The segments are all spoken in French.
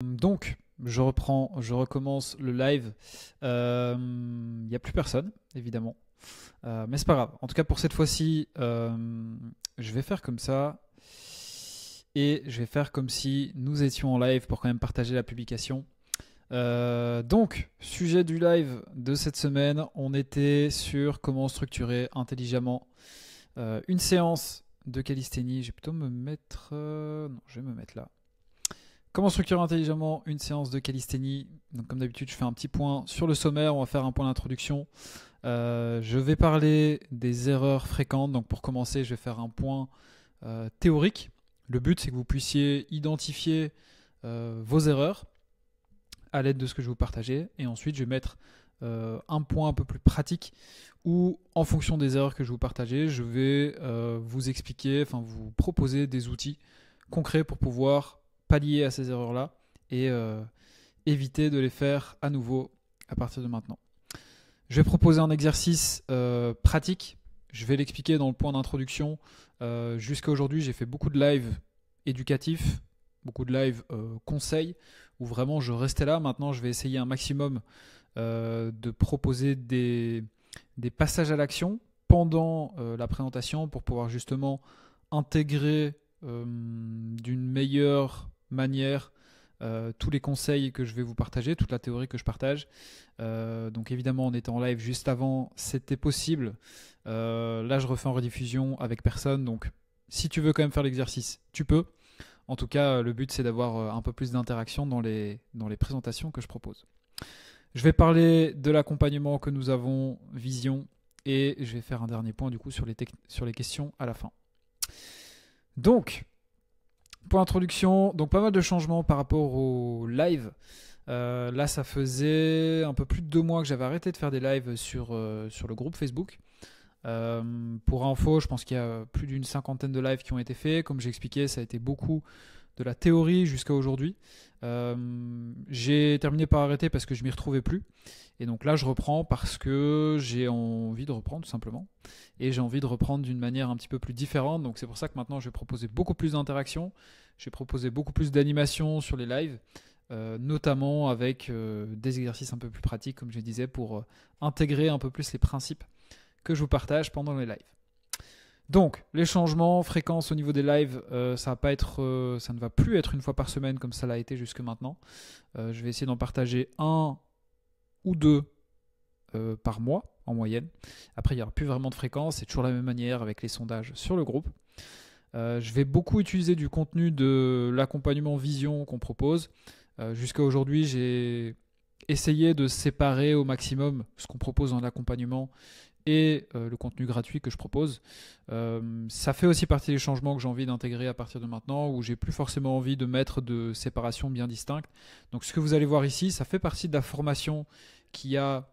Donc, je recommence le live. Il n'y a plus personne, évidemment. Mais c'est pas grave. En tout cas, pour cette fois-ci, je vais faire comme ça. Et je vais faire comme si nous étions en live pour quand même partager la publication. Donc, sujet du live de cette semaine, on était sur comment structurer intelligemment une séance de calisthénie. Je vais plutôt me mettre... non, je vais me mettre là. Comment structurer intelligemment une séance de calisthénie. Donc, comme d'habitude, je fais un petit point sur le sommaire. On va faire un point d'introduction. Je vais parler des erreurs fréquentes. Donc, pour commencer, je vais faire un point théorique. Le but, c'est que vous puissiez identifier vos erreurs à l'aide de ce que je vais vous partager. Et ensuite, je vais mettre un point un peu plus pratique où, en fonction des erreurs que je vais vous partager, je vais vous expliquer, enfin vous proposer des outils concrets pour pouvoir pallier à ces erreurs-là et éviter de les faire à nouveau à partir de maintenant. Je vais proposer un exercice pratique. Je vais l'expliquer dans le point d'introduction. Jusqu'à aujourd'hui, j'ai fait beaucoup de lives éducatifs, beaucoup de lives conseils, où vraiment je restais là. Maintenant, je vais essayer un maximum de proposer des passages à l'action pendant la présentation pour pouvoir justement intégrer d'une meilleure manière tous les conseils que je vais vous partager, toute la théorie que je partage. Donc évidemment, on était en live juste avant, c'était possible. Là, je refais en rediffusion avec personne, donc si tu veux quand même faire l'exercice, tu peux. En tout cas, le but, c'est d'avoir un peu plus d'interaction dans les présentations que je propose. Je vais parler de l'accompagnement que nous avons, Vision, et je vais faire un dernier point du coup sur les questions à la fin. Donc, pour introduction, donc pas mal de changements par rapport au live. Là, ça faisait un peu plus de 2 mois que j'avais arrêté de faire des lives sur le groupe Facebook. Pour info, je pense qu'il y a plus d'une 50aine de lives qui ont été faits. Comme j'ai expliqué, ça a été beaucoup de la théorie jusqu'à aujourd'hui. J'ai terminé par arrêter parce que je m'y retrouvais plus. Et donc là, je reprends parce que j'ai envie de reprendre tout simplement. Et j'ai envie de reprendre d'une manière un petit peu plus différente. Donc c'est pour ça que maintenant, je vais proposer beaucoup plus d'interactions. Je vais proposer beaucoup plus d'animations sur les lives. Notamment avec des exercices un peu plus pratiques, comme je disais, pour intégrer un peu plus les principes que je vous partage pendant les lives. Donc, les changements, fréquence au niveau des lives, ça ne va plus être une fois par semaine comme ça l'a été jusque maintenant. Je vais essayer d'en partager 1 ou 2 par mois en moyenne. Après, il n'y aura plus vraiment de fréquence, c'est toujours la même manière avec les sondages sur le groupe. Je vais beaucoup utiliser du contenu de l'accompagnement vision qu'on propose. Jusqu'à aujourd'hui, j'ai essayé de séparer au maximum ce qu'on propose dans l'accompagnement et le contenu gratuit que je propose. Ça fait aussi partie des changements que j'ai envie d'intégrer à partir de maintenant, où j'ai plus forcément envie de mettre de séparation bien distincte. Donc ce que vous allez voir ici, ça fait partie de la formation qu'il y a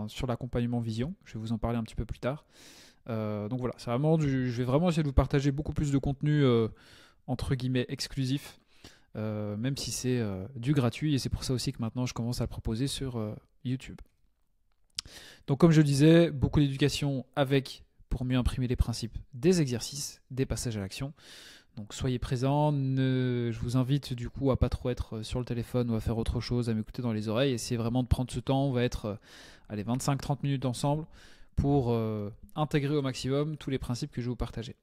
sur l'accompagnement vision. Je vais vous en parler un petit peu plus tard. Donc voilà, je vais vraiment essayer de vous partager beaucoup plus de contenu entre guillemets exclusif, même si c'est du gratuit, et c'est pour ça aussi que maintenant je commence à le proposer sur YouTube. Donc comme je le disais, beaucoup d'éducation avec, pour mieux imprimer les principes, des exercices, des passages à l'action. Donc soyez présents, je vous invite du coup à pas trop être sur le téléphone ou à faire autre chose, à m'écouter dans les oreilles. Essayez vraiment de prendre ce temps, on va être 25-30 minutes ensemble pour intégrer au maximum tous les principes que je vais vous partager.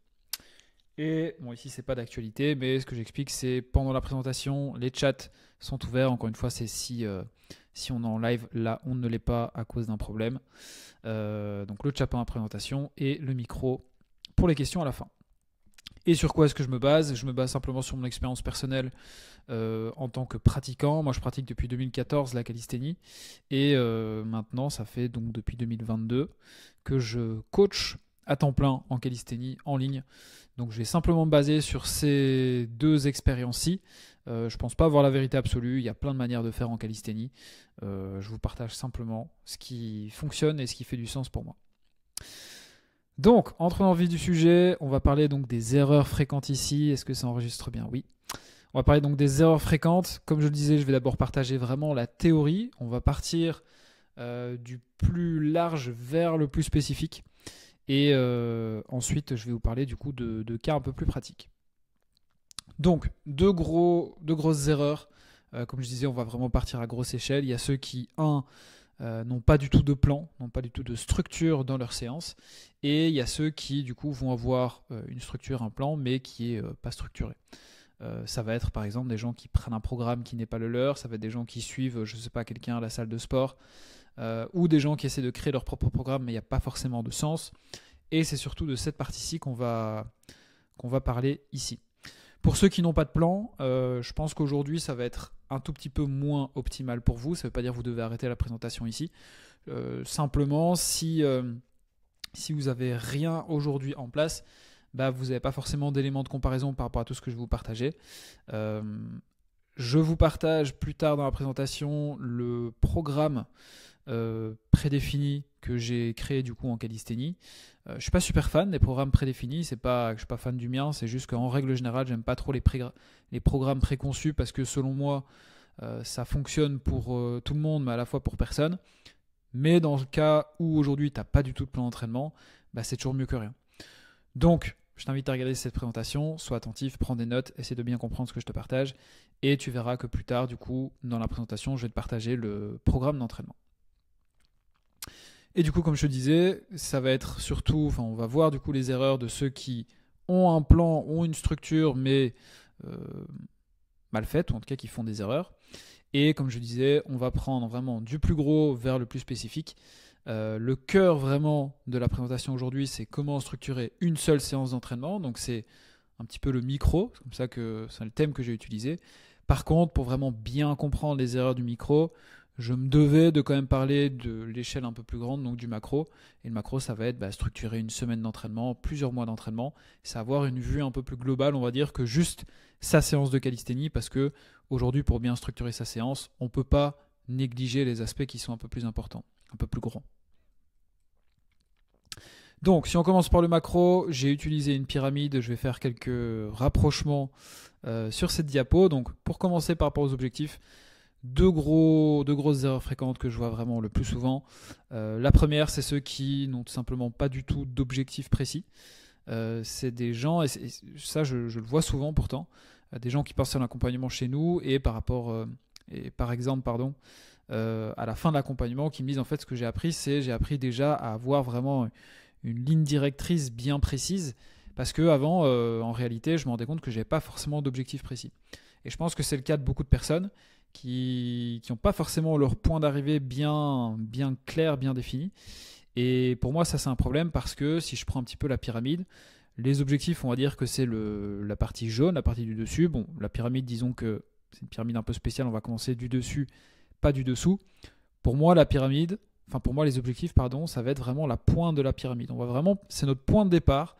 Et bon, ici c'est pas d'actualité, mais ce que j'explique, c'est pendant la présentation, les chats sont ouverts. Encore une fois, c'est si on est en live, là on ne l'est pas à cause d'un problème. Donc le chat pendant la présentation et le micro pour les questions à la fin. Et sur quoi est-ce que je me base? Je me base simplement sur mon expérience personnelle en tant que pratiquant. Moi, je pratique depuis 2014 la calisthénie. Et maintenant, ça fait donc depuis 2022 que je coach à temps plein en calisthénie en ligne. Donc, je vais simplement me baser sur ces 2 expériences-ci. Je ne pense pas avoir la vérité absolue. Il y a plein de manières de faire en calisthénie. Je vous partage simplement ce qui fonctionne et ce qui fait du sens pour moi. Donc, entrons dans le vif du sujet, on va parler donc des erreurs fréquentes ici. Est-ce que ça enregistre bien? Oui. On va parler donc des erreurs fréquentes. Comme je le disais, je vais d'abord partager vraiment la théorie. On va partir du plus large vers le plus spécifique. Et ensuite, je vais vous parler du coup de cas un peu plus pratiques. Donc, deux grosses erreurs. Comme je disais, on va vraiment partir à grosse échelle. Il y a ceux qui, n'ont pas du tout de plan, n'ont pas du tout de structure dans leur séance. Et il y a ceux qui, du coup, vont avoir une structure, un plan, mais qui est pas structuré. Ça va être par exemple des gens qui prennent un programme qui n'est pas le leur, ça va être des gens qui suivent, je ne sais pas, quelqu'un à la salle de sport, ou des gens qui essaient de créer leur propre programme, mais il n'y a pas forcément de sens. Et c'est surtout de cette partie-ci qu'on va parler ici. Pour ceux qui n'ont pas de plan, je pense qu'aujourd'hui ça va être un tout petit peu moins optimal pour vous. Ça ne veut pas dire que vous devez arrêter la présentation ici. Simplement, si vous n'avez rien aujourd'hui en place, vous n'avez pas forcément d'éléments de comparaison par rapport à tout ce que je vais vous partager. Je vous partage plus tard dans la présentation le programme prédéfini que j'ai créé du coup en calisthénie. Je ne suis pas super fan des programmes prédéfinis, c'est pas que je suis pas fan du mien, c'est juste qu'en règle générale, j'aime pas trop les programmes préconçus parce que selon moi, ça fonctionne pour tout le monde, mais à la fois pour personne. Mais dans le cas où aujourd'hui tu n'as pas du tout de plan d'entraînement, c'est toujours mieux que rien. Donc, je t'invite à regarder cette présentation, sois attentif, prends des notes, essaie de bien comprendre ce que je te partage et tu verras que plus tard, du coup, dans la présentation, je vais te partager le programme d'entraînement. Et du coup, comme je te disais, ça va être surtout, on va voir du coup les erreurs de ceux qui ont un plan, ont une structure, mais mal faite, ou en tout cas qui font des erreurs. Et comme je disais, on va prendre vraiment du plus gros vers le plus spécifique. Le cœur vraiment de la présentation aujourd'hui, c'est comment structurer une seule séance d'entraînement. Donc c'est un petit peu le micro, c'est comme ça que c'est le thème que j'ai utilisé. Par contre, pour vraiment bien comprendre les erreurs du micro, je me devais de quand même parler de l'échelle un peu plus grande, donc du macro. Et le macro, ça va être structurer une semaine d'entraînement, plusieurs mois d'entraînement. C'est avoir une vue un peu plus globale, on va dire, que juste sa séance de calisthénie, parce que aujourd'hui, pour bien structurer sa séance, on ne peut pas négliger les aspects qui sont un peu plus importants, un peu plus grands. Donc, si on commence par le macro, j'ai utilisé une pyramide. Je vais faire quelques rapprochements sur cette diapo. Donc, pour commencer par rapport aux objectifs, deux grosses erreurs fréquentes que je vois vraiment le plus souvent. La première, c'est ceux qui n'ont tout simplement pas du tout d'objectif précis. C'est des gens, et ça je le vois souvent pourtant, des gens qui passent à l'accompagnement chez nous et par exemple, à la fin de l'accompagnement, qui me disent en fait ce que j'ai appris, j'ai appris déjà à avoir vraiment une ligne directrice bien précise, parce que avant, en réalité, je me rendais compte que je n'avais pas forcément d'objectif précis. Et je pense que c'est le cas de beaucoup de personnes qui n'ont pas forcément leur point d'arrivée bien clair, bien défini. Et pour moi, ça c'est un problème parce que si je prends un petit peu la pyramide, les objectifs, on va dire que c'est la partie jaune, la partie du dessus. Bon, la pyramide, disons que c'est une pyramide un peu spéciale, on va commencer du dessus, pas du dessous. Pour moi, les objectifs, ça va être vraiment la pointe de la pyramide. C'est notre point de départ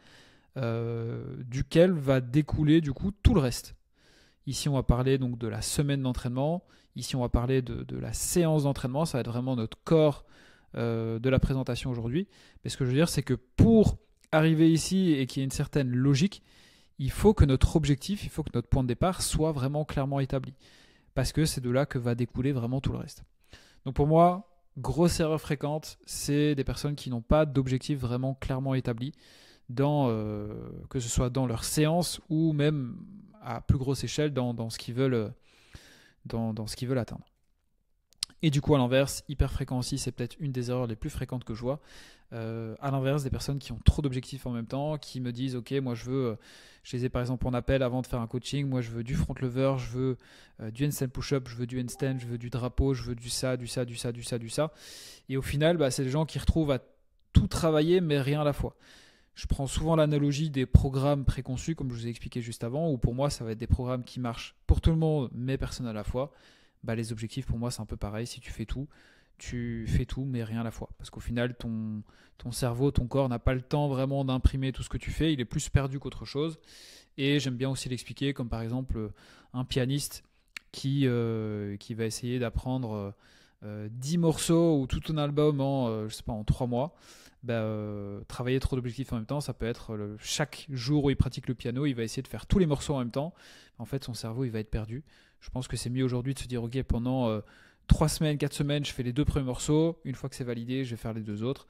duquel va découler du coup tout le reste. Ici, on va parler donc de la semaine d'entraînement. Ici, on va parler de la séance d'entraînement. Ça va être vraiment notre corps de la présentation aujourd'hui. Mais ce que je veux dire, c'est que pour arriver ici et qu'il y ait une certaine logique, il faut que notre objectif, il faut que notre point de départ soit vraiment clairement établi. Parce que c'est de là que va découler vraiment tout le reste. Donc pour moi, grosse erreur fréquente, c'est des personnes qui n'ont pas d'objectif vraiment clairement établi, que ce soit dans leur séance ou même à plus grosse échelle dans ce qu'ils veulent, dans ce qu'ils veulent atteindre. Et du coup, à l'inverse, hyper fréquent aussi, c'est peut-être une des erreurs les plus fréquentes que je vois. À l'inverse, des personnes qui ont trop d'objectifs en même temps, qui me disent, ok, moi je les ai par exemple en appel avant de faire un coaching, moi je veux du front lever, je veux du handstand push-up, je veux du handstand, je veux du drapeau, je veux du ça. Et au final, c'est des gens qui retrouvent à tout travailler, mais rien à la fois. Je prends souvent l'analogie des programmes préconçus, comme je vous ai expliqué juste avant, où pour moi, ça va être des programmes qui marchent pour tout le monde, mais personne à la fois. Les objectifs, pour moi, c'est un peu pareil. Si tu fais tout, mais rien à la fois. Parce qu'au final, ton cerveau, ton corps n'a pas le temps vraiment d'imprimer tout ce que tu fais. Il est plus perdu qu'autre chose. Et j'aime bien aussi l'expliquer, comme par exemple un pianiste qui va essayer d'apprendre 10 morceaux ou tout un album en 3 mois. Travailler trop d'objectifs en même temps, ça peut être chaque jour où il pratique le piano, il va essayer de faire tous les morceaux en même temps. En fait, son cerveau, il va être perdu. Je pense que c'est mieux aujourd'hui de se dire, ok, pendant 3 semaines, 4 semaines, je fais les 2 premiers morceaux. Une fois que c'est validé, je vais faire les 2 autres.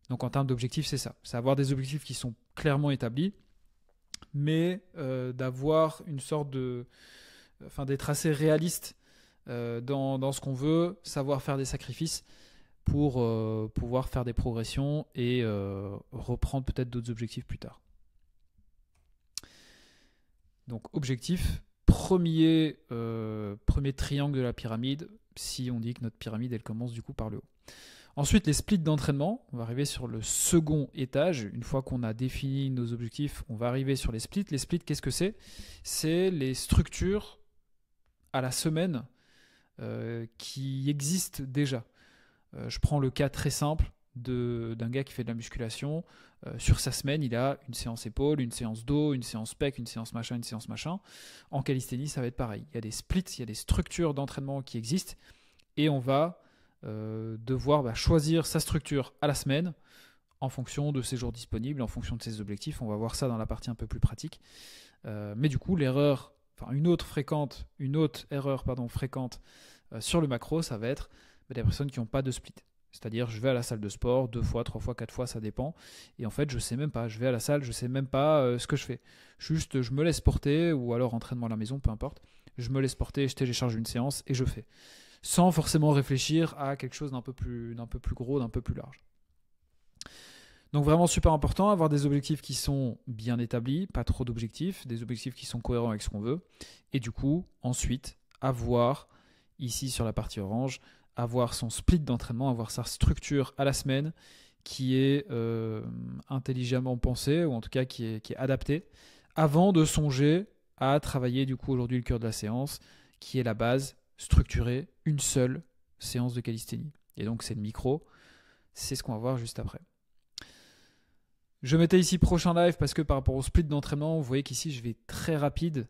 Donc en termes d'objectifs, c'est ça. C'est avoir des objectifs qui sont clairement établis. mais d'avoir une sorte de... Enfin, d'être assez réaliste dans ce qu'on veut, savoir faire des sacrifices pour pouvoir faire des progressions et reprendre peut-être d'autres objectifs plus tard. Donc objectif, premier triangle de la pyramide, si on dit que notre pyramide elle commence du coup par le haut. Ensuite, les splits d'entraînement, on va arriver sur le second étage. Une fois qu'on a défini nos objectifs, on va arriver sur les splits. Les splits, qu'est-ce que c'est? C'est les structures à la semaine qui existent déjà. Je prends le cas très simple d'un gars qui fait de la musculation. Sur sa semaine, il a une séance épaule, une séance dos, une séance pec, une séance machin, une séance machin. En calisthénie, ça va être pareil. Il y a des splits, il y a des structures d'entraînement qui existent et on va devoir choisir sa structure à la semaine en fonction de ses jours disponibles, en fonction de ses objectifs. On va voir ça dans la partie un peu plus pratique. Mais du coup, une autre erreur fréquente sur le macro, ça va être des personnes qui n'ont pas de split. C'est-à-dire, je vais à la salle de sport 2 fois, 3 fois, 4 fois, ça dépend. Et en fait, je sais même pas. Je vais à la salle, je sais même pas ce que je fais. Juste, je me laisse porter, ou alors entraînement à la maison, peu importe. Je me laisse porter, je télécharge une séance et je fais. Sans forcément réfléchir à quelque chose d'un peu plus gros, d'un peu plus large. Donc vraiment super important, avoir des objectifs qui sont bien établis, pas trop d'objectifs, des objectifs qui sont cohérents avec ce qu'on veut. Et du coup, ensuite, avoir, ici sur la partie orange, avoir son split d'entraînement, avoir sa structure à la semaine qui est intelligemment pensée, ou en tout cas qui est adaptée, avant de songer à travailler du coup aujourd'hui le cœur de la séance, qui est la base, structurer une seule séance de calisthénie. Et donc c'est le micro, c'est ce qu'on va voir juste après. Je mettais ici prochain live parce que par rapport au split d'entraînement, vous voyez qu'ici je vais très rapide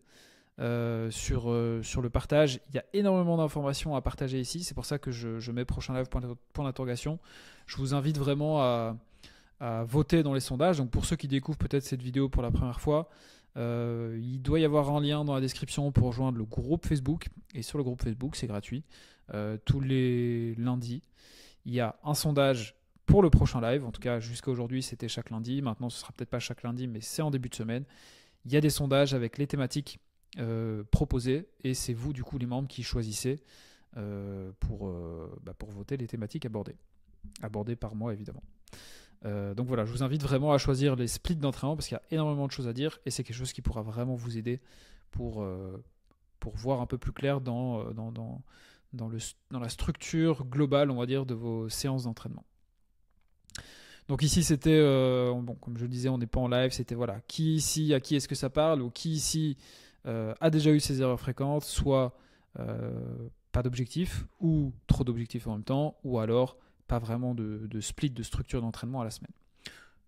sur le partage. Il y a énormément d'informations à partager ici, c'est pour ça que je mets prochain live point d'interrogation. Je vous invite vraiment à voter dans les sondages. Donc pour ceux qui découvrent peut-être cette vidéo pour la première fois, il doit y avoir un lien dans la description pour rejoindre le groupe Facebook. Et sur le groupe Facebook, c'est gratuit. Tous les lundis, il y a un sondage pour le prochain live. En tout cas, jusqu'à aujourd'hui, c'était chaque lundi. Maintenant, ce sera peut-être pas chaque lundi, mais c'est en début de semaine. Il y a des sondages avec les thématiques proposées. Et c'est vous, du coup, les membres, qui choisissez pour voter les thématiques abordées par moi, évidemment. Donc voilà, je vous invite vraiment à choisir les splits d'entraînement parce qu'il y a énormément de choses à dire et c'est quelque chose qui pourra vraiment vous aider pour voir un peu plus clair dans la structure globale, on va dire, de vos séances d'entraînement. Donc ici, c'était, comme je le disais, on n'est pas en live, c'était voilà, qui ici, à qui est-ce que ça parle, ou qui ici a déjà eu ces erreurs fréquentes, soit pas d'objectif, ou trop d'objectifs en même temps, ou alors pas vraiment de split de structure d'entraînement à la semaine.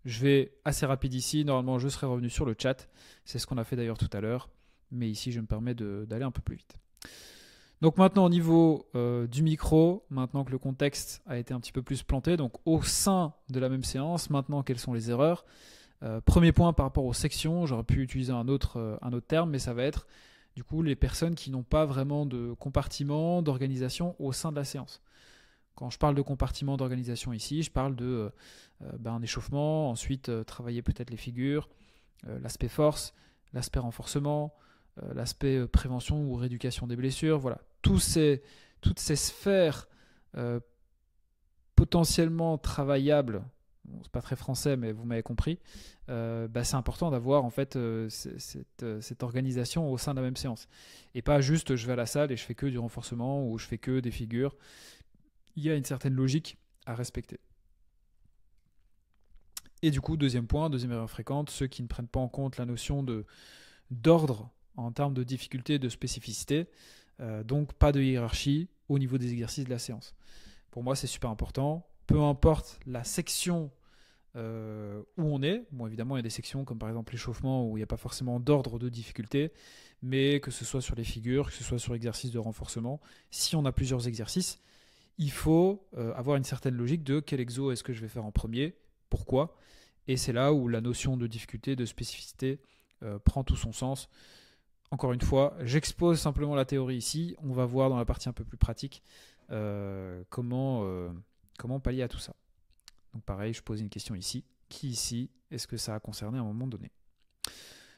Je vais assez rapide ici, normalement je serai revenu sur le chat, c'est ce qu'on a fait d'ailleurs tout à l'heure, mais ici je me permets d'aller un peu plus vite. Donc maintenant au niveau du micro, maintenant que le contexte a été un petit peu plus planté, donc au sein de la même séance, maintenant quelles sont les erreurs? Premier point par rapport aux sections, j'aurais pu utiliser un autre terme, mais ça va être du coup les personnes qui n'ont pas vraiment de compartiment, d'organisation au sein de la séance. Quand je parle de compartiment d'organisation ici, je parle un échauffement, ensuite travailler peut-être les figures, l'aspect force, l'aspect renforcement, l'aspect prévention ou rééducation des blessures. Voilà, toutes ces sphères potentiellement travaillables, c'est pas très français mais vous m'avez compris, c'est important d'avoir en fait cette organisation au sein de la même séance. Et pas juste je vais à la salle et je fais que du renforcement ou je fais que des figures. Il y a une certaine logique à respecter. Et du coup, deuxième erreur fréquente, ceux qui ne prennent pas en compte la notion d'ordre en termes de difficulté et de spécificité, donc pas de hiérarchie au niveau des exercices de la séance. Pour moi, c'est super important. Peu importe la section où on est, bon évidemment il y a des sections comme par exemple l'échauffement où il n'y a pas forcément d'ordre de difficulté, mais que ce soit sur les figures, que ce soit sur l'exercice de renforcement, si on a plusieurs exercices, il faut avoir une certaine logique de quel exo est-ce que je vais faire en premier, pourquoi, et c'est là où la notion de difficulté, de spécificité prend tout son sens. Encore une fois, j'expose simplement la théorie ici, on va voir dans la partie un peu plus pratique comment pallier à tout ça. Donc pareil, je pose une question ici, qui ici est-ce que ça a concerné à un moment donné?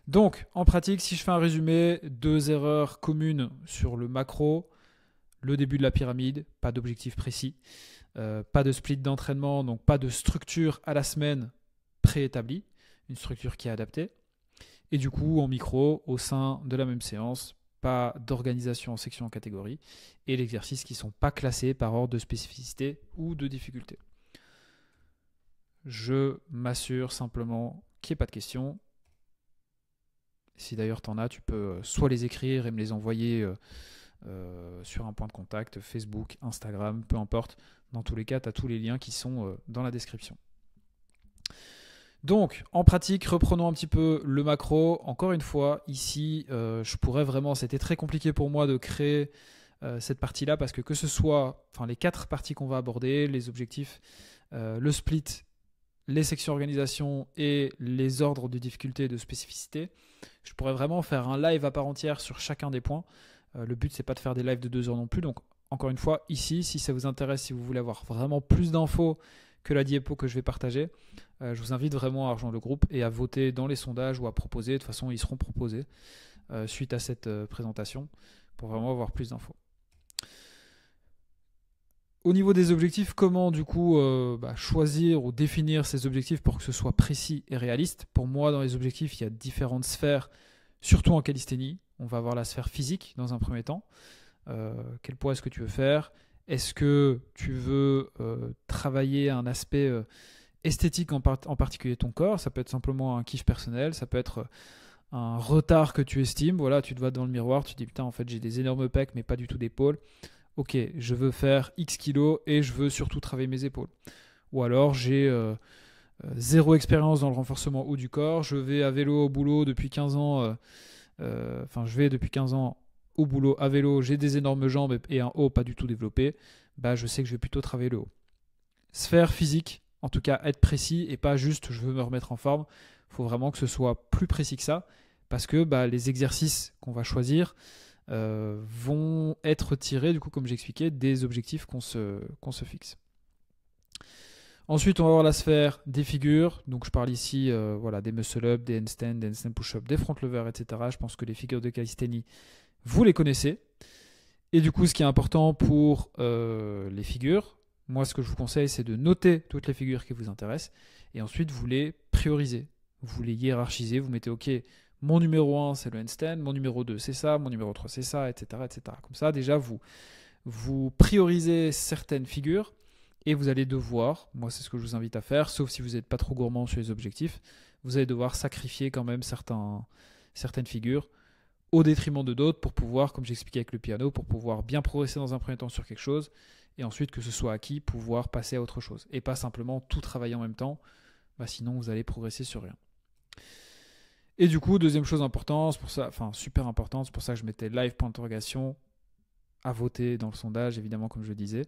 Donc, en pratique, si je fais un résumé, 2 erreurs communes sur le macro, le début de la pyramide, pas d'objectif précis, pas de split d'entraînement, donc pas de structure à la semaine préétablie, une structure qui est adaptée. Et du coup, en micro, au sein de la même séance, pas d'organisation en section en catégorie, et l'exercice qui ne sont pas classés par ordre de spécificité ou de difficulté. Je m'assure simplement qu'il n'y ait pas de questions. Si d'ailleurs tu en as, tu peux soit les écrire et me les envoyer sur un point de contact, Facebook, Instagram, peu importe. Dans tous les cas, tu as tous les liens qui sont dans la description. Donc, en pratique, reprenons un petit peu le macro. Encore une fois, ici, je pourrais vraiment, c'était très compliqué pour moi de créer cette partie-là parce que ce soit, les 4 parties qu'on va aborder, les objectifs, le split, les sections organisation et les ordres de difficulté et de spécificité, je pourrais vraiment faire un live à part entière sur chacun des points. Le but, c'est pas de faire des lives de 2 heures non plus. Donc, encore une fois, ici, si ça vous intéresse, si vous voulez avoir vraiment plus d'infos que la diapo que je vais partager, je vous invite vraiment à rejoindre le groupe et à voter dans les sondages ou à proposer. De toute façon, ils seront proposés suite à cette présentation pour vraiment avoir plus d'infos. Au niveau des objectifs, comment du coup choisir ou définir ces objectifs pour que ce soit précis et réaliste? Pour moi, dans les objectifs, il y a différentes sphères, surtout en calisthénie. On va avoir la sphère physique dans un premier temps. Quel poids est-ce que tu veux faire? Est-ce que tu veux travailler un aspect esthétique en particulier de ton corps? Ça peut être simplement un kiff personnel, ça peut être un retard que tu estimes. Voilà, tu te vois dans le miroir, tu te dis putain, en fait j'ai des énormes pecs mais pas du tout d'épaules. Ok, je veux faire X kilos et je veux surtout travailler mes épaules. Ou alors j'ai zéro expérience dans le renforcement haut du corps, je vais à vélo au boulot depuis 15 ans, je vais depuis 15 ans au boulot à vélo, j'ai des énormes jambes et un haut pas du tout développé, je sais que je vais plutôt travailler le haut. Sphère physique, en tout cas être précis et pas juste je veux me remettre en forme. Il faut vraiment que ce soit plus précis que ça parce que les exercices qu'on va choisir vont être tirés, du coup, comme j'expliquais, des objectifs qu'on se fixe. Ensuite, on va voir la sphère des figures. Donc, je parle ici des muscle-up, des handstand, des handstand push-up, des front lever, etc. Je pense que les figures de calisthénie, vous les connaissez. Et du coup, ce qui est important pour les figures, moi, ce que je vous conseille, c'est de noter toutes les figures qui vous intéressent. Et ensuite, vous les priorisez. Vous les hiérarchisez. Vous mettez, OK, mon numéro 1, c'est le handstand. Mon numéro 2, c'est ça. Mon numéro 3, c'est ça, etc., etc. Comme ça, déjà, vous priorisez certaines figures. Et vous allez devoir, moi c'est ce que je vous invite à faire, sauf si vous n'êtes pas trop gourmand sur les objectifs, vous allez devoir sacrifier quand même certaines figures au détriment de d'autres pour pouvoir, comme j'expliquais avec le piano, pour pouvoir bien progresser dans un premier temps sur quelque chose et ensuite que ce soit acquis, pouvoir passer à autre chose. Et pas simplement tout travailler en même temps, sinon vous allez progresser sur rien. Et du coup, deuxième chose importante, super importante, c'est pour ça que je mettais live point d'interrogation à voter dans le sondage, évidemment, comme je le disais.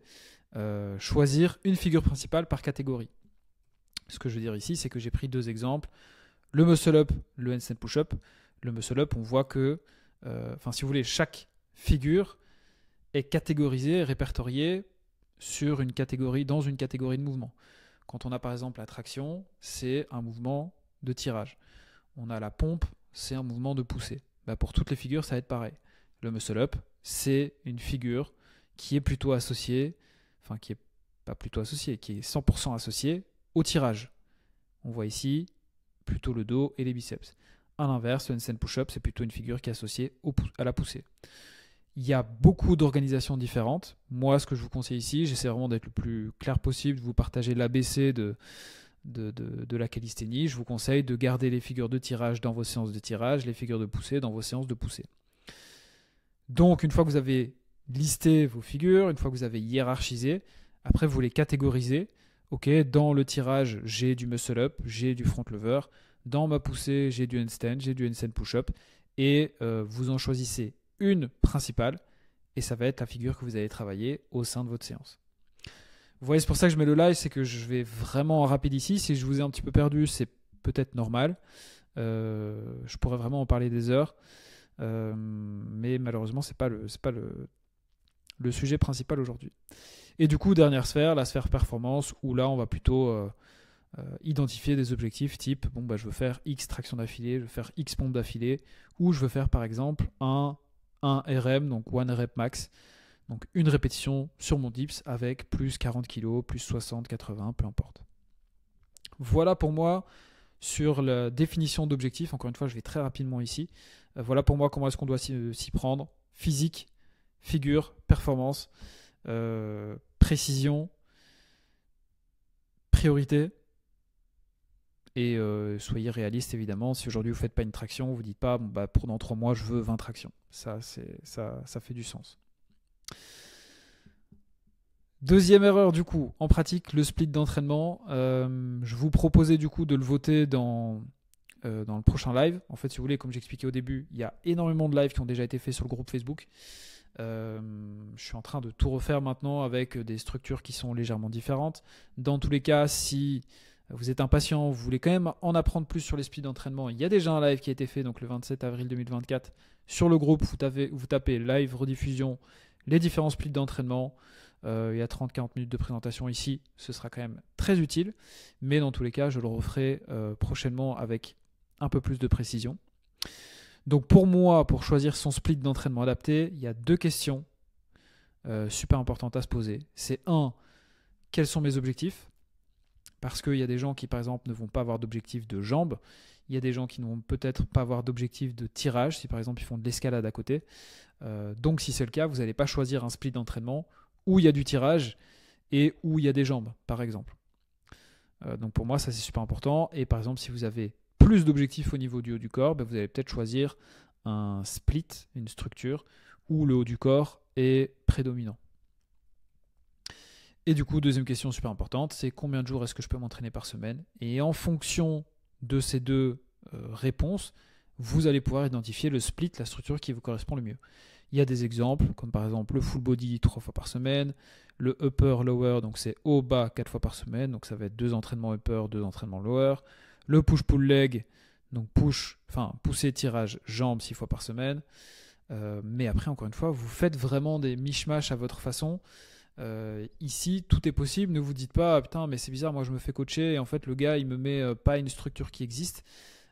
Choisir une figure principale par catégorie. Ce que je veux dire ici, c'est que j'ai pris 2 exemples. Le muscle-up, le handstand push-up. Le muscle-up, on voit que, si vous voulez, chaque figure est catégorisée, répertoriée dans une catégorie de mouvement. Quand on a par exemple la traction, c'est un mouvement de tirage. On a la pompe, c'est un mouvement de poussée. Pour toutes les figures, ça va être pareil. Le muscle-up, c'est une figure qui est plutôt associée, qui est pas plutôt associée, qui est 100% associée au tirage. On voit ici plutôt le dos et les biceps. À l'inverse, le handstand push-up, c'est plutôt une figure qui est associée à la poussée. Il y a beaucoup d'organisations différentes. Moi, ce que je vous conseille ici, j'essaie vraiment d'être le plus clair possible, de vous partager l'ABC de la calisthénie. Je vous conseille de garder les figures de tirage dans vos séances de tirage, les figures de poussée dans vos séances de poussée. Donc, une fois que vous avez listé vos figures, une fois que vous avez hiérarchisé, après vous les catégorisez. Ok, dans le tirage, j'ai du muscle-up, j'ai du front lever. Dans ma poussée, j'ai du handstand, j'ai du handstand push-up. Et vous en choisissez une principale et ça va être la figure que vous allez travailler au sein de votre séance. Vous voyez, c'est pour ça que je mets le live, c'est que je vais vraiment en rapide ici. Si je vous ai un petit peu perdu, c'est peut-être normal. Je pourrais vraiment en parler des heures. Mais malheureusement, c'est pas le sujet principal aujourd'hui. Et du coup, dernière sphère, la sphère performance, où là, on va plutôt identifier des objectifs type, bon, bah, je veux faire X tractions d'affilée, je veux faire X pompes d'affilée, ou je veux faire par exemple un RM, donc one rep max, donc une répétition sur mon dips avec plus 40 kg, plus 60, 80, peu importe. Voilà pour moi sur la définition d'objectifs. Encore une fois, je vais très rapidement ici. Voilà pour moi comment est-ce qu'on doit s'y prendre. Physique, figure, performance, précision, priorité. Et soyez réaliste évidemment. Si aujourd'hui vous ne faites pas une traction, vous ne dites pas bon, bah, pour dans 3 mois je veux 20 tractions. Ça fait du sens. Deuxième erreur du coup, en pratique, le split d'entraînement. Je vous proposais du coup de le voter dans le prochain live. En fait, si vous voulez, comme j'expliquais au début, il y a énormément de lives qui ont déjà été faits sur le groupe Facebook. Je suis en train de tout refaire maintenant avec des structures qui sont légèrement différentes. Dans tous les cas, si vous êtes impatient, vous voulez quand même en apprendre plus sur les splits d'entraînement, il y a déjà un live qui a été fait donc le 27 avril 2024 sur le groupe. Vous tapez live rediffusion, les différents splits d'entraînement. Il y a 30-40 minutes de présentation ici, ce sera quand même très utile. Mais dans tous les cas, je le referai prochainement avec un peu plus de précision. Donc pour moi, pour choisir son split d'entraînement adapté, il y a 2 questions super importantes à se poser. C'est 1, quels sont mes objectifs ? Parce qu'il y a des gens qui, par exemple, ne vont pas avoir d'objectif de jambes. Il y a des gens qui ne vont peut-être pas avoir d'objectif de tirage, si par exemple ils font de l'escalade à côté. Donc si c'est le cas, vous n'allez pas choisir un split d'entraînement où il y a du tirage et où il y a des jambes, par exemple. Donc pour moi, ça c'est super important. Et par exemple, si vous avez plus d'objectifs au niveau du haut du corps, vous allez peut-être choisir un split, une structure, où le haut du corps est prédominant. Et du coup, deuxième question super importante, c'est combien de jours est-ce que je peux m'entraîner par semaine ? Et en fonction de ces 2 réponses, vous allez pouvoir identifier le split, la structure qui vous correspond le mieux. Il y a des exemples, comme par exemple le full body 3 fois par semaine, le upper lower, donc c'est haut bas 4 fois par semaine, donc ça va être 2 entraînements upper, 2 entraînements lower, le push pull leg, donc pousser tirage jambes 6 fois par semaine. Mais après, encore une fois, vous faites vraiment des mishmash à votre façon. Ici, tout est possible. Ne vous dites pas putain, mais c'est bizarre, moi je me fais coacher et en fait le gars il me met pas une structure qui existe.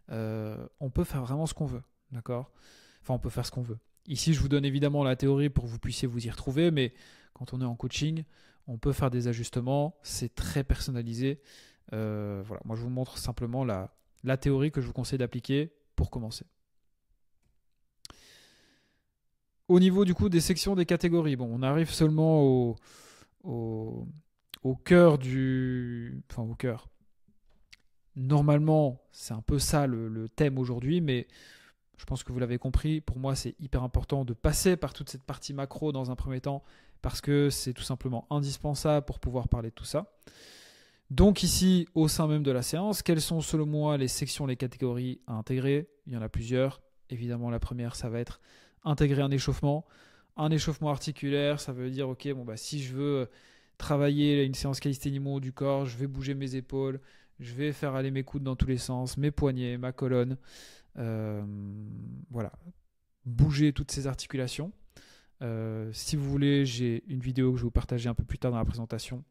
On peut faire vraiment ce qu'on veut, d'accord ? Enfin, on peut faire ce qu'on veut. Ici, je vous donne évidemment la théorie pour que vous puissiez vous y retrouver, mais quand on est en coaching, on peut faire des ajustements. C'est très personnalisé. Voilà, moi je vous montre simplement la théorie que je vous conseille d'appliquer pour commencer. Au niveau du coup des sections des catégories, bon, on arrive seulement au cœur au cœur. Normalement, c'est un peu ça le thème aujourd'hui, mais je pense que vous l'avez compris. Pour moi, c'est hyper important de passer par toute cette partie macro dans un premier temps parce que c'est tout simplement indispensable pour pouvoir parler de tout ça. Donc ici, au sein même de la séance, quelles sont selon moi les sections, les catégories à intégrer ? Il y en a plusieurs. Évidemment, la première, ça va être intégrer un échauffement. Un échauffement articulaire, ça veut dire, ok, bon, bah, si je veux travailler une séance calisthénie haut du corps, je vais bouger mes épaules, je vais faire aller mes coudes dans tous les sens, mes poignets, ma colonne. Voilà, bouger toutes ces articulations. Si vous voulez, j'ai une vidéo que je vais vous partager un peu plus tard dans la présentation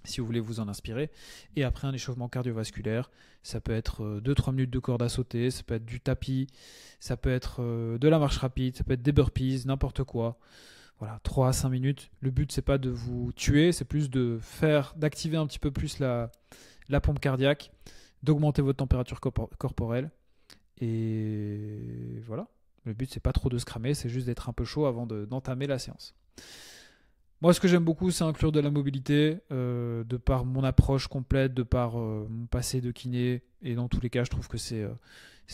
si vous voulez vous en inspirer. Et après, un échauffement cardiovasculaire, ça peut être 2-3 minutes de corde à sauter, ça peut être du tapis, ça peut être de la marche rapide, ça peut être des burpees, n'importe quoi. Voilà, 3 à 5 minutes. Le but, c'est pas de vous tuer, c'est plus d'activer un petit peu plus la pompe cardiaque, d'augmenter votre température corporelle. Et voilà, le but, c'est pas trop de se cramer, c'est juste d'être un peu chaud avant d'entamer la séance. Moi, ce que j'aime beaucoup, c'est inclure de la mobilité, de par mon approche complète, de par mon passé de kiné. Et dans tous les cas, je trouve que c'est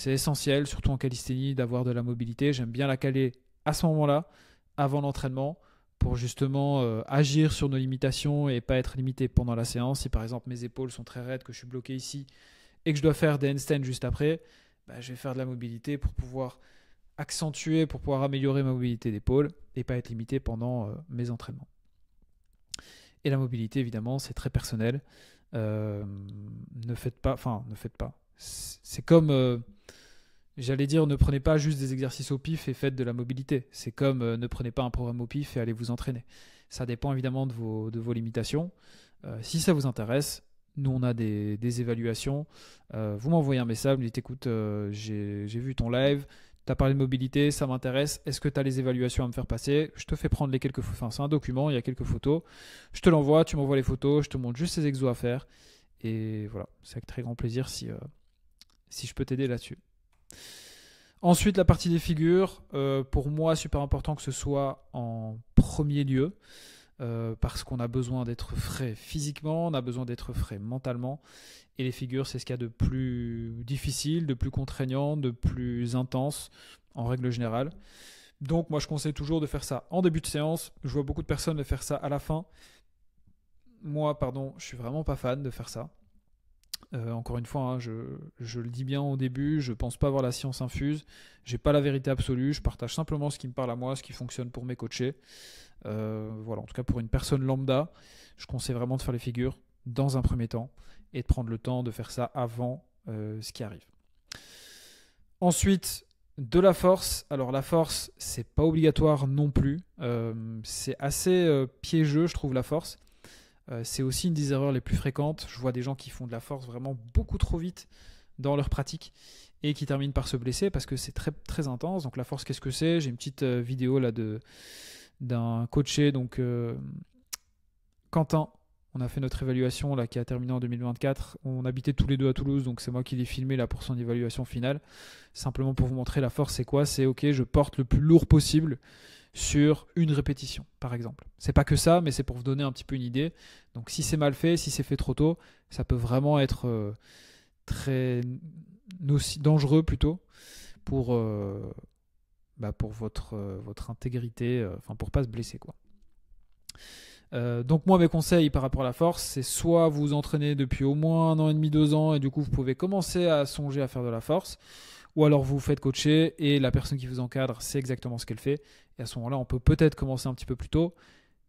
essentiel, surtout en calisthénie, d'avoir de la mobilité. J'aime bien la caler à ce moment-là, avant l'entraînement, pour justement agir sur nos limitations et pas être limité pendant la séance. Si par exemple mes épaules sont très raides, que je suis bloqué ici et que je dois faire des handstands juste après, je vais faire de la mobilité pour pouvoir accentuer, pour pouvoir améliorer ma mobilité d'épaule et pas être limité pendant mes entraînements. Et la mobilité, évidemment, c'est très personnel. Ne faites pas. C'est comme, j'allais dire, ne prenez pas juste des exercices au pif et faites de la mobilité. C'est comme ne prenez pas un programme au pif et allez vous entraîner. Ça dépend évidemment de vos limitations. Si ça vous intéresse, Nous, on a des évaluations. Vous m'envoyez un message, vous me dites écoute, j'ai vu ton live, tu as parlé de mobilité, ça m'intéresse. Est-ce que tu as les évaluations à me faire passer? Je te fais prendre les quelques photos. Enfin, c'est un document, il y a quelques photos. Je te l'envoie, tu m'envoies les photos, je te montre juste ces exos à faire. Et voilà, c'est avec très grand plaisir si je peux t'aider là-dessus. Ensuite, la partie des figures. Pour moi, super important que ce soit en premier lieu. Parce qu'on a besoin d'être frais physiquement, on a besoin d'être frais mentalement. Et les figures, c'est ce qu'il y a de plus difficile, de plus contraignant, de plus intense en règle générale. Donc moi, je conseille toujours de faire ça en début de séance. Je vois beaucoup de personnes de faire ça à la fin. Moi, pardon, je suis vraiment pas fan de faire ça. Encore une fois, hein, je le dis bien au début, je pense pas avoir la science infuse. J'ai pas la vérité absolue. Je partage simplement ce qui me parle à moi, ce qui fonctionne pour mes coachés. Voilà, en tout cas pour une personne lambda, je conseille vraiment de faire les figures dans un premier temps et de prendre le temps de faire ça avant ce qui arrive. Ensuite, de la force. Alors la force, c'est pas obligatoire non plus. C'est assez piégeux, je trouve, la force. C'est aussi une des erreurs les plus fréquentes. Je vois des gens qui font de la force vraiment beaucoup trop vite dans leur pratique et qui terminent par se blesser parce que c'est très, très intense. Donc la force, qu'est-ce que c'est? J'ai une petite vidéo là d'un coaché, donc Quentin. On a fait notre évaluation là, qui a terminé en 2024. On habitait tous les deux à Toulouse, donc c'est moi qui l'ai filmé là pour son évaluation finale. Simplement pour vous montrer la force, c'est quoi? C'est ok, je porte le plus lourd possible sur une répétition, par exemple. C'est pas que ça, mais c'est pour vous donner un petit peu une idée. Donc si c'est mal fait, si c'est fait trop tôt, ça peut vraiment être très dangereux plutôt pour votre intégrité, enfin pour pas se blesser quoi. Donc moi mes conseils par rapport à la force, c'est soit vous vous entraînez depuis au moins 1 an et demi, 2 ans et du coup vous pouvez commencer à songer à faire de la force, ou alors vous vous faites coacher et la personne qui vous encadre sait exactement ce qu'elle fait et à ce moment-là on peut peut-être commencer un petit peu plus tôt,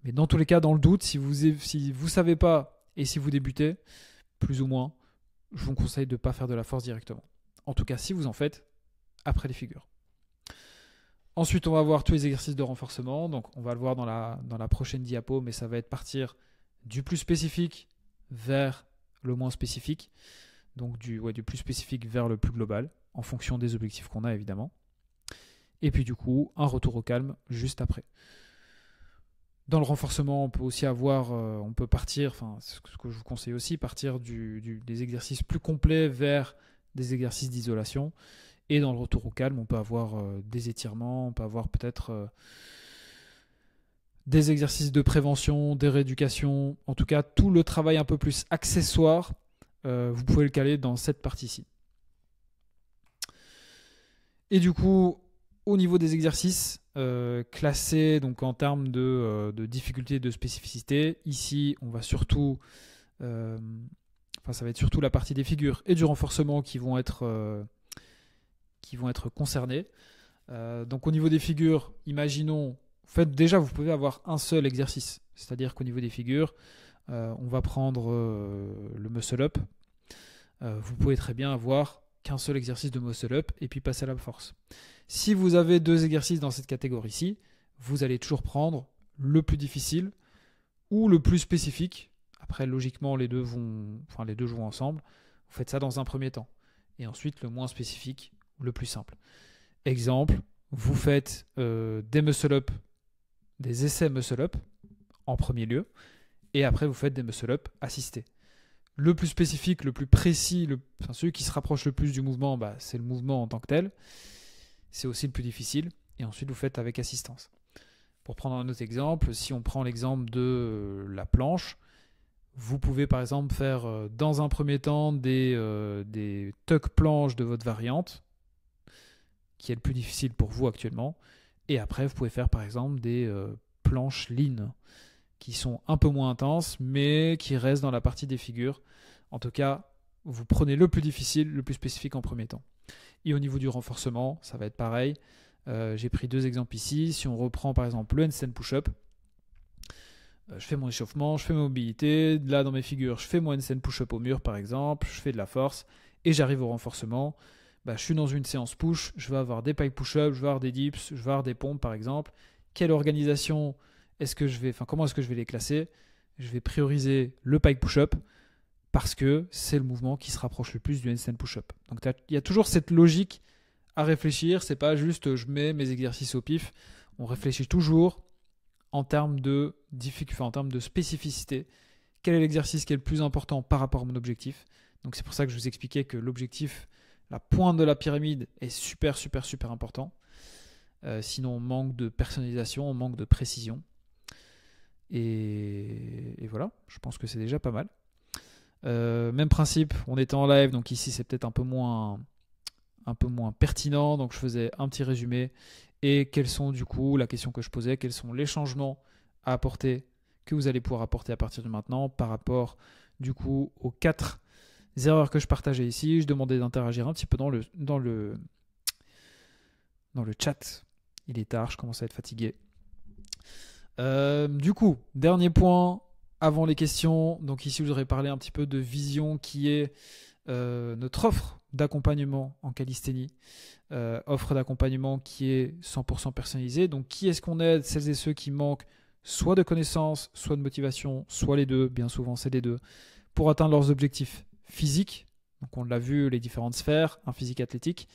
mais dans tous les cas dans le doute, si vous savez pas et si vous débutez, plus ou moins, je vous conseille de ne pas faire de la force directement. En tout cas si vous en faites après les figures. Ensuite, on va voir tous les exercices de renforcement. Donc, on va le voir dans la prochaine diapo, mais ça va être partir du plus spécifique vers le moins spécifique. Donc, du plus spécifique vers le plus global, en fonction des objectifs qu'on a, évidemment. Et puis, du coup, un retour au calme juste après. Dans le renforcement, on peut aussi on peut partir, enfin, ce que je vous conseille aussi, partir des exercices plus complets vers des exercices d'isolation. Et dans le retour au calme, on peut avoir des étirements, on peut avoir peut-être des exercices de prévention, des rééducations. En tout cas, tout le travail un peu plus accessoire, vous pouvez le caler dans cette partie-ci. Et du coup, au niveau des exercices, classés donc en termes de difficulté et de spécificité, ici, on va surtout... ça va être surtout la partie des figures et du renforcement qui vont être concernés. Donc au niveau des figures, imaginons, déjà vous pouvez avoir un seul exercice, c'est-à-dire qu'au niveau des figures, on va prendre le muscle up. Vous pouvez très bien avoir qu'un seul exercice de muscle up et puis passer à la force. Si vous avez 2 exercices dans cette catégorie-ci, vous allez toujours prendre le plus difficile ou le plus spécifique. Après, logiquement, les deux jouent ensemble. Vous faites ça dans un premier temps. Et ensuite, le moins spécifique, le plus simple. Exemple, vous faites des muscle-up, des essais muscle-up en premier lieu, et après vous faites des muscle-up assistés. Le plus spécifique, le plus précis, celui qui se rapproche le plus du mouvement, c'est le mouvement en tant que tel. C'est aussi le plus difficile, et ensuite vous faites avec assistance. Pour prendre un autre exemple, si on prend l'exemple de la planche, vous pouvez par exemple faire dans un premier temps des tuck planches de votre variante, qui est le plus difficile pour vous actuellement. Et après, vous pouvez faire par exemple des planches lean, qui sont un peu moins intenses, mais qui restent dans la partie des figures. En tout cas, vous prenez le plus difficile, le plus spécifique en premier temps. Et au niveau du renforcement, ça va être pareil. J'ai pris 2 exemples ici. Si on reprend par exemple le handstand push-up, je fais mon échauffement, je fais ma mobilité. Là, dans mes figures, je fais mon handstand push-up au mur par exemple, je fais de la force et j'arrive au renforcement. Je suis dans une séance push, je vais avoir des pike push-up, je vais avoir des dips, je vais avoir des pompes par exemple. Quelle organisation comment est-ce que je vais les classer? Je vais prioriser le pike push-up parce que c'est le mouvement qui se rapproche le plus du handstand push-up. Donc il y a toujours cette logique à réfléchir, c'est pas juste je mets mes exercices au pif, on réfléchit toujours en termes de difficulté, en termes de spécificité. Quel est l'exercice qui est le plus important par rapport à mon objectif? Donc c'est pour ça que je vous expliquais que l'objectif, la pointe de la pyramide est super important. Sinon on manque de personnalisation, on manque de précision. Et voilà, je pense que c'est déjà pas mal. Même principe, on était en live, donc ici c'est peut-être un peu moins pertinent, donc je faisais un petit résumé. Et quels sont du coup, la question que je posais, quels sont les changements à apporter, que vous allez pouvoir apporter à partir de maintenant par rapport du coup aux 4 erreurs que je partageais ici. Je demandais d'interagir un petit peu dans le chat. Il est tard, je commence à être fatigué. Du coup, dernier point avant les questions. Donc ici, je voudrais parler un petit peu de Vision, qui est notre offre d'accompagnement en calisthénie. Offre d'accompagnement qui est 100% personnalisée. Donc qui est-ce qu'on aide? Celles et ceux qui manquent soit de connaissances, soit de motivation, soit les deux. Bien souvent, c'est les deux. Pour atteindre leurs objectifs physiques. Donc on l'a vu, les différentes sphères, un physique athlétique.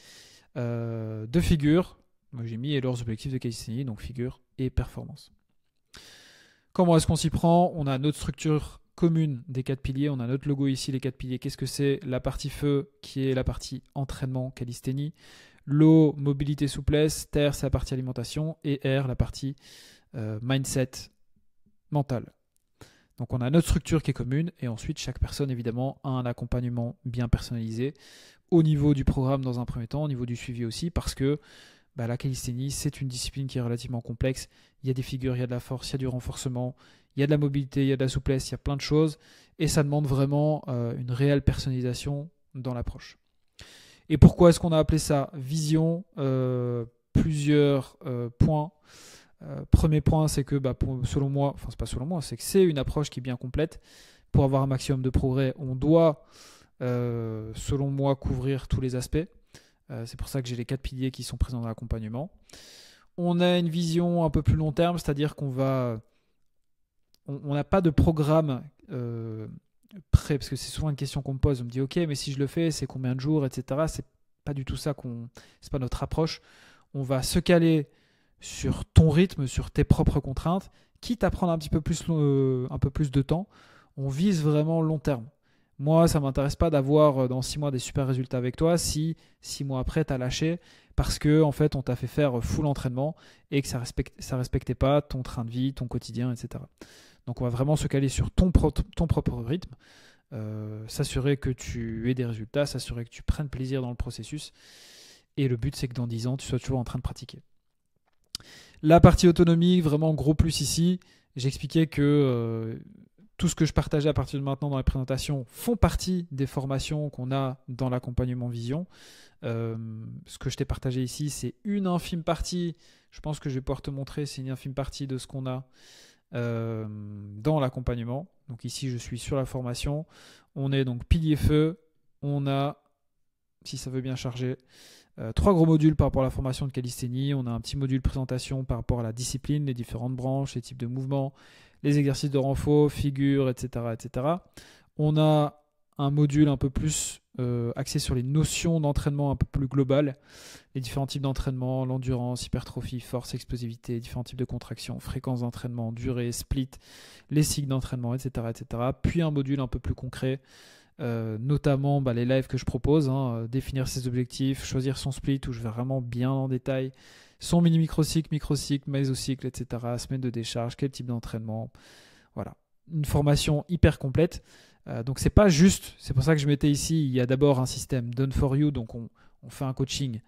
De figure. Moi j'ai mis leurs objectifs de calisthénie, donc figure et performance. Comment est-ce qu'on s'y prend? On a notre structure commune des 4 piliers. On a notre logo ici, les 4 piliers. Qu'est-ce que c'est? La partie feu, qui est la partie entraînement, calisthénie. L'eau, mobilité, souplesse. Terre, c'est la partie alimentation. Et air, la partie mindset, mental. Donc on a notre structure qui est commune. Et ensuite, chaque personne, évidemment, a un accompagnement bien personnalisé au niveau du programme dans un premier temps, au niveau du suivi aussi, parce que la calisthénie, c'est une discipline qui est relativement complexe. Il y a des figures, il y a de la force, il y a du renforcement, il y a de la mobilité, il y a de la souplesse, il y a plein de choses. Et ça demande vraiment une réelle personnalisation dans l'approche. Et pourquoi est-ce qu'on a appelé ça Vision? Plusieurs points. Premier point, c'est que selon moi, enfin c'est pas selon moi, c'est que c'est une approche qui est bien complète. Pour avoir un maximum de progrès, on doit, selon moi, couvrir tous les aspects. C'est pour ça que j'ai les 4 piliers qui sont présents dans l'accompagnement. On a une vision un peu plus long terme, c'est-à-dire qu'on n'a pas de programme prêt, parce que c'est souvent une question qu'on me pose. On me dit ok, mais si je le fais, c'est combien de jours, etc. C'est pas du tout ça c'est pas notre approche. On va se caler sur ton rythme, sur tes propres contraintes, quitte à prendre un peu plus de temps. On vise vraiment long terme. Moi, ça ne m'intéresse pas d'avoir dans 6 mois des super résultats avec toi si 6 mois après, tu as lâché parce que en fait, on t'a fait faire full entraînement et que ça respectait pas ton train de vie, ton quotidien, etc. Donc, on va vraiment se caler sur ton propre rythme, s'assurer que tu aies des résultats, s'assurer que tu prennes plaisir dans le processus. Et le but, c'est que dans 10 ans, tu sois toujours en train de pratiquer. La partie autonomie, vraiment gros plus ici. J'expliquais que tout ce que je partageais à partir de maintenant dans les présentations font partie des formations qu'on a dans l'accompagnement Vision. Ce que je t'ai partagé ici, c'est une infime partie. Je pense que je vais pouvoir te montrer, c'est une infime partie de ce qu'on a dans l'accompagnement. Donc ici, je suis sur la formation. On est donc pilier feu. On a, si ça veut bien charger, 3 gros modules par rapport à la formation de calisthénie. On a un petit module présentation par rapport à la discipline, les différentes branches, les types de mouvements, les exercices de renfort, figures, etc., etc. On a un module un peu plus axé sur les notions d'entraînement un peu plus globales, les différents types d'entraînement, l'endurance, hypertrophie, force, explosivité, différents types de contractions, fréquence d'entraînement, durée, split, les cycles d'entraînement, etc., etc. Puis un module un peu plus concret, notamment les lives que je propose, définir ses objectifs, choisir son split où je vais vraiment bien en détail, son microcycle, mésocycle, etc., semaine de décharge, quel type d'entraînement. Voilà, une formation hyper complète. Donc c'est pas juste, c'est pour ça que je mettais ici, il y a d'abord un système done for you, donc on fait un coaching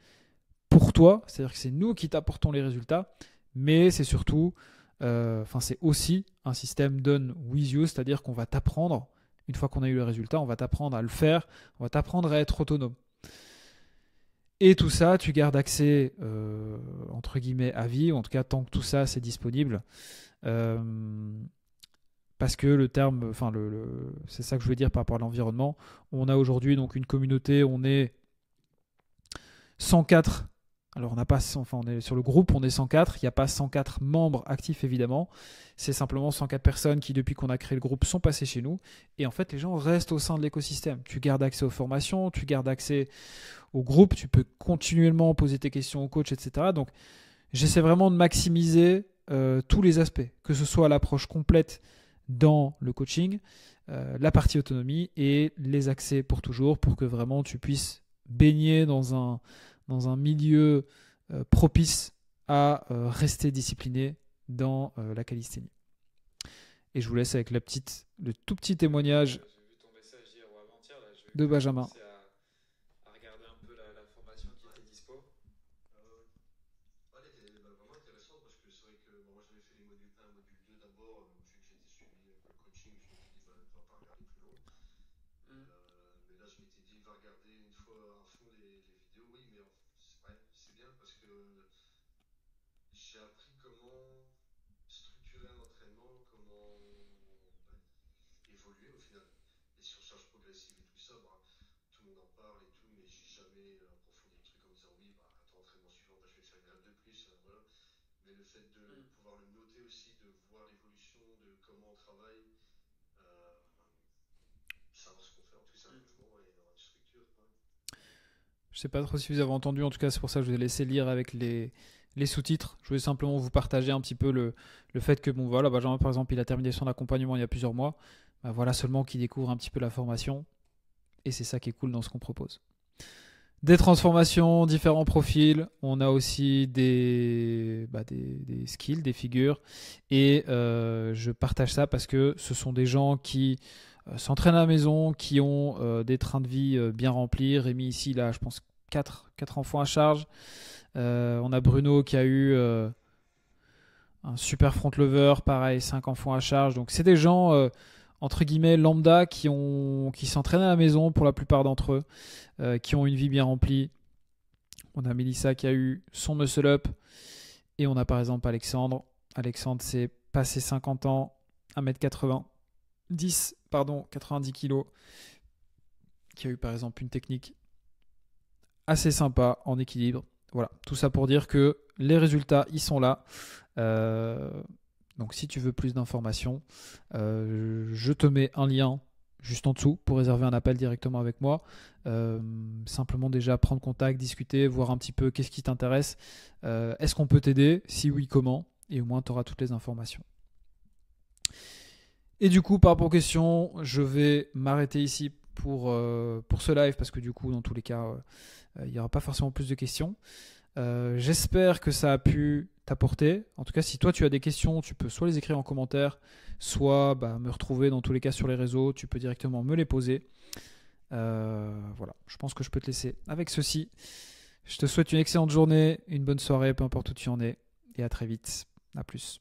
pour toi, c'est-à-dire que c'est nous qui t'apportons les résultats, mais c'est surtout, c'est aussi un système done with you, c'est-à-dire qu'on va t'apprendre, une fois qu'on a eu le résultat, on va t'apprendre à le faire, on va t'apprendre à être autonome. Et tout ça, tu gardes accès, entre guillemets, à vie, ou en tout cas tant que tout ça c'est disponible. Parce que le terme, c'est ça que je voulais dire par rapport à l'environnement. On a aujourd'hui donc une communauté, on est 104 Alors, on est sur le groupe, on est 104. Il n'y a pas 104 membres actifs, évidemment. C'est simplement 104 personnes qui, depuis qu'on a créé le groupe, sont passées chez nous. Et en fait, les gens restent au sein de l'écosystème. Tu gardes accès aux formations, tu gardes accès au groupe, tu peux continuellement poser tes questions au coach, etc. Donc, j'essaie vraiment de maximiser tous les aspects, que ce soit l'approche complète dans le coaching, la partie autonomie et les accès pour toujours, pour que vraiment tu puisses baigner dans un milieu propice à rester discipliné dans la calisthénie. Et je vous laisse avec le tout petit témoignage de Benjamin. À regarder un peu la formation qui était dispo. Elle était vraiment intéressante parce que c'est vrai que moi j'avais fait les modules 1, module 2 d'abord, vu que j'étais suivi avec le coaching, je m'étais dit ne va pas regarder plus long. Mais là je m'étais dit va regarder une fois à fond les vidéos, oui mais c'est bien parce que j'ai appris comment structurer un entraînement, comment évoluer au final. Les surcharges progressives et tout ça, tout le monde en parle et tout, mais j'ai jamais approfondi le truc en disant oui, ton entraînement suivant, je vais faire une rep de plus, voilà. Mais le fait de pouvoir le noter aussi, de voir l'évolution, de comment on travaille, savoir ce qu'on fait, en tout ça, un mouvement et avoir une structure. Je sais pas trop si vous avez entendu, en tout cas c'est pour ça que je vous ai laissé lire avec les sous-titres. Je voulais simplement vous partager un petit peu le fait que, bon voilà, Benjamin par exemple, il a terminé son accompagnement il y a plusieurs mois. Voilà seulement qu'il découvre un petit peu la formation. Et c'est ça qui est cool dans ce qu'on propose. Des transformations, différents profils. On a aussi des skills, des figures. Et je partage ça parce que ce sont des gens qui s'entraînent à la maison, qui ont des trains de vie bien remplis. Rémi ici, là, je pense 4 enfants à charge. On a Bruno qui a eu un super front lever, pareil, 5 enfants à charge. Donc c'est des gens entre guillemets lambda qui s'entraînent à la maison pour la plupart d'entre eux, qui ont une vie bien remplie. On a Mélissa qui a eu son muscle up et on a par exemple Alexandre. Alexandre s'est passé 50 ans, 1m90, 90 kg, qui a eu par exemple une technique assez sympa en équilibre. Voilà, tout ça pour dire que les résultats, ils sont là. Donc si tu veux plus d'informations, je te mets un lien juste en dessous pour réserver un appel directement avec moi. Simplement déjà prendre contact, discuter, voir un petit peu qu'est-ce qui t'intéresse. Est-ce qu'on peut t'aider? Si oui, comment? Et au moins tu auras toutes les informations. Et du coup, par rapport aux questions, je vais m'arrêter ici pour ce live parce que du coup, dans tous les cas, il n'y aura pas forcément plus de questions. J'espère que ça a pu t'apporter. En tout cas, si toi tu as des questions, tu peux soit les écrire en commentaire, soit me retrouver dans tous les cas sur les réseaux. Tu peux directement me les poser. Voilà, je pense que je peux te laisser avec ceci. Je te souhaite une excellente journée, une bonne soirée, peu importe où tu en es, et à très vite. À plus.